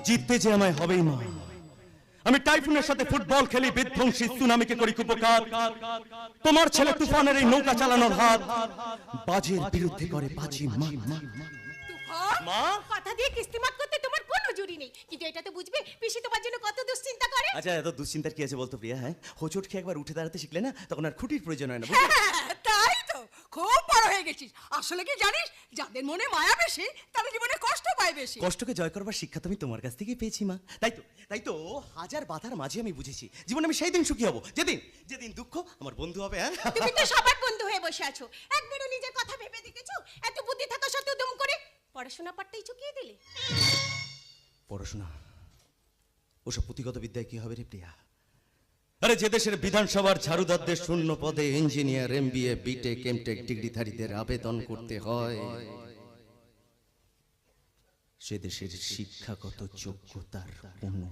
জিততে যে আমায় হবেই মা। আমি টাইফুনের সাথে ফুটবল খেলি, বিধ্বংসী সুনামিকে করি কুপকার। তোমার ছেলে তুফানের এই নৌকা চালানোর হাত বাজের বিরুদ্ধে করে বাজি মা। মা, কথা দিয়ে কিস্তিমাত করতে তোমার কোনো জুরি নেই, কিন্তু এটা তো বুঝবে পিসি তোমার জন্য কত দুশ্চিন্তা করে। আচ্ছা, এত দুশ্চিন্তার কি আছে বলতো প্রিয়া? হ্যাঁ, হোঁচট খেয়ে একবার উঠে দাঁড়াতে শিখলে না, তখন আর খুঁটির প্রয়োজন হয় না। তাই তো, খুব বড় হয়ে গেছিস। আসলে কি জানিস, যাদের মনে মায়া বেশি তারা জীবনে কষ্ট পায় বেশি। কষ্টকে জয় করবার শিক্ষা তো আমি তোমার কাছ থেকেই পেয়েছি মা। তাই তো হাজার বাধার মাঝে আমি বুঝেছি জীবনে আমি সেই দিন সুখী হব যেদিন দুঃখ আমার বন্ধু হবে। হ্যাঁ, তুমি তো সবার বন্ধু হয়ে বসে আছো, একবারও নিজের কথা ভেবে দেখেছো? এত বুদ্ধি থাকা সত্ত্বেও দুম করে পড়াশোনা পাঠটাই চুকিয়ে দিলে। পড়াশোনা ওসব পুঁথিগত বিদ্যায় কি হবে রে প্রিয়া? আরে যে দেশের বিধানসভার ঝাড়ুদারদের শূন্য পদে ইঞ্জিনিয়ার, এমবিএ, বিটেক, এমটেক ডিগ্রিধারীদের আবেদন করতে হয়, সে দেশের শিক্ষাগত যোগ্যতার কোনো